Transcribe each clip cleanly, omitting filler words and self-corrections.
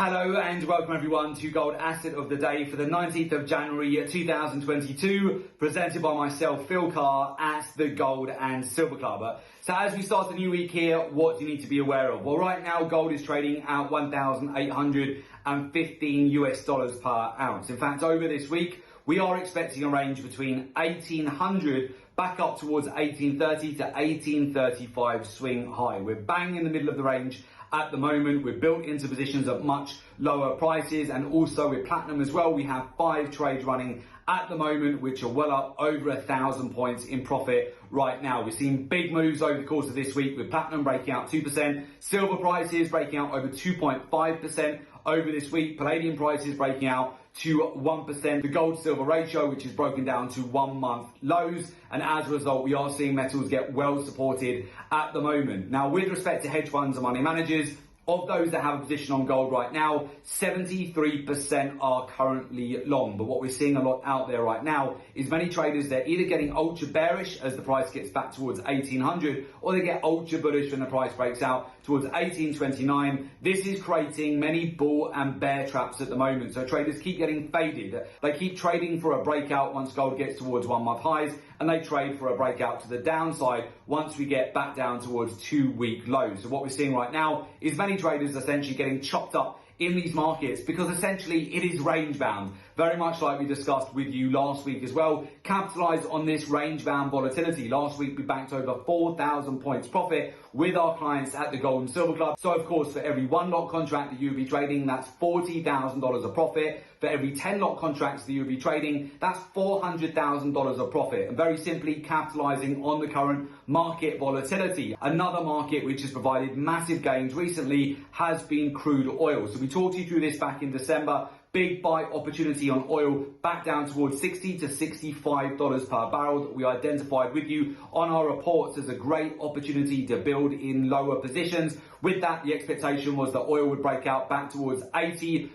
Hello and welcome everyone to Gold Asset of the Day for the 19th of January 2022, presented by myself, Phil Carr, at the Gold and Silver Club. So as we start a new week here, what do you need to be aware of? Well, right now gold is trading at $1,815 per ounce. In fact, over this week, we are expecting a range between 1,800 back up towards 1,830 to 1,835 swing high. We're bang in the middle of the range at the moment. We're built into positions at much lower prices, and also with platinum as well, we have 5 trades running at the moment which are well up over 1,000 points in profit right now. We're seeing big moves over the course of this week, with platinum breaking out 2%, silver prices breaking out over 2.5% over this week, palladium prices breaking out to 1%, the gold silver ratio which is broken down to 1 month lows, and as a result we are seeing metals get well supported at the moment. Now, with respect to hedge funds and money managers, of those that have a position on gold right now, 73% are currently long. But what we're seeing a lot out there right now is many traders, they're either getting ultra bearish as the price gets back towards 1,800, or they get ultra bullish when the price breaks out towards 1,829. This is creating many bull and bear traps at the moment. So traders keep getting faded. They keep trading for a breakout once gold gets towards 1 month highs, and they trade for a breakout to the downside once we get back down towards 2-week lows. So what we're seeing right now is many traders essentially getting chopped up in these markets because essentially it is range bound, very much like we discussed with you last week as well. Capitalize on this range bound volatility. Last week we banked over 4,000 points profit with our clients at the Gold and Silver Club. So of course, for every 1 lot contract that you would be trading, that's $40,000 of profit. For every 10 lot contracts that you would be trading, that's $400,000 of profit. And very simply capitalizing on the current market volatility. Another market which has provided massive gains recently has been crude oil. So we talked you through this back in December. Big buy opportunity on oil back down towards $60 to $65 per barrel that we identified with you on our reports as a great opportunity to build in lower positions. With that, the expectation was that oil would break out back towards $80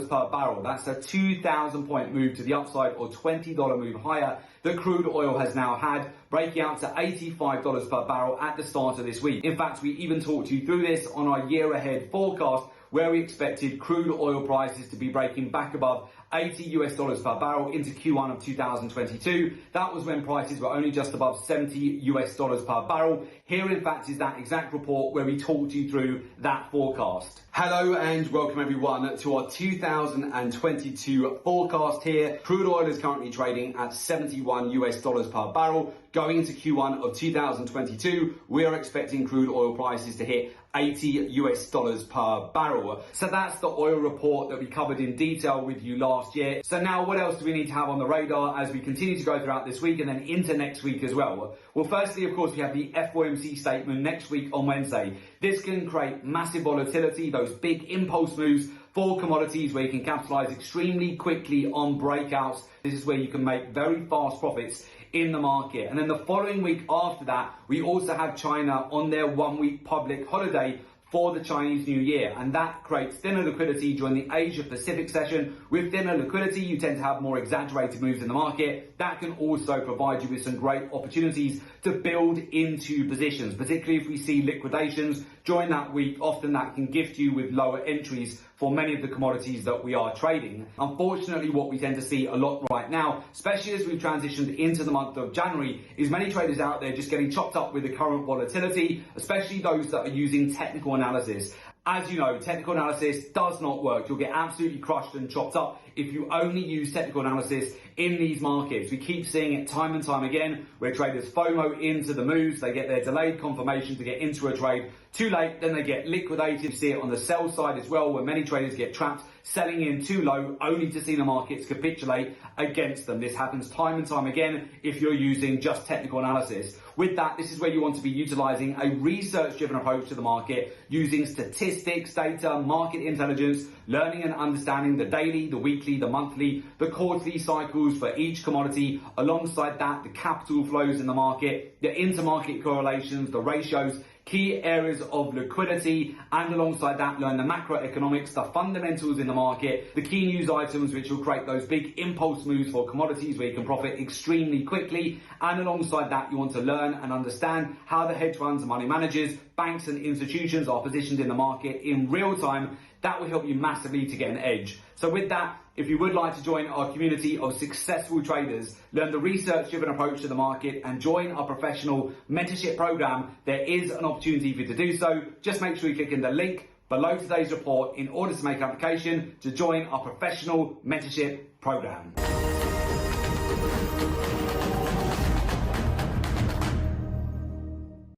per barrel. That's a 2,000 point move to the upside, or $20 move higher that crude oil has now had, breaking out to $85 per barrel at the start of this week. In fact, we even talked you through this on our year ahead forecast, where we expected crude oil prices to be breaking back above $80 per barrel into Q1 of 2022. That was when prices were only just above $70 per barrel. Here, in fact, is that exact report where we talked you through that forecast. Hello and welcome everyone to our 2022 forecast here. Crude oil is currently trading at $71 per barrel. Going into Q1 of 2022, we are expecting crude oil prices to hit $80 per barrel. So that's the oil report that we covered in detail with you last year. So now what else do we need to have on the radar as we continue to go throughout this week and then into next week as well? Well, firstly, of course, we have the FOMC statement next week on Wednesday. This can create massive volatility, those big impulse moves for commodities where you can capitalize extremely quickly on breakouts. This is where you can make very fast profits in the market. And then the following week after that, we also have China on their 1-week public holiday for the Chinese New Year, and that creates thinner liquidity during the Asia Pacific session. With thinner liquidity, you tend to have more exaggerated moves in the market. That can also provide you with some great opportunities to build into positions, particularly if we see liquidations during that week. Often that can gift you with lower entries for many of the commodities that we are trading. Unfortunately, what we tend to see a lot right now, especially as we've transitioned into the month of January, is many traders out there just getting chopped up with the current volatility, especially those that are using technical analysis. As you know, technical analysis does not work. You'll get absolutely crushed and chopped up if you only use technical analysis in these markets. We keep seeing it time and time again where traders FOMO into the moves. They get their delayed confirmation to get into a trade too late, then they get liquidated. You see it on the sell side as well, where many traders get trapped selling in too low only to see the markets capitulate against them. This happens time and time again if you're using just technical analysis. With that, this is where you want to be utilizing a research-driven approach to the market, using statistics, data, market intelligence, learning and understanding the daily, the weekly, the monthly, the quarterly cycles for each commodity. Alongside that, the capital flows in the market, the intermarket correlations, the ratios, key areas of liquidity, and alongside that, learn the macroeconomics, the fundamentals in the market, the key news items which will create those big impulse moves for commodities where you can profit extremely quickly. And alongside that, you want to learn and understand how the hedge funds and money managers, banks and institutions are positioned in the market in real time. That will help you massively to get an edge. So with that, if you would like to join our community of successful traders, learn the research-driven approach to the market, and join our professional mentorship program, there is an opportunity for you to do so. Just make sure you click in the link below today's report in order to make an application to join our professional mentorship program.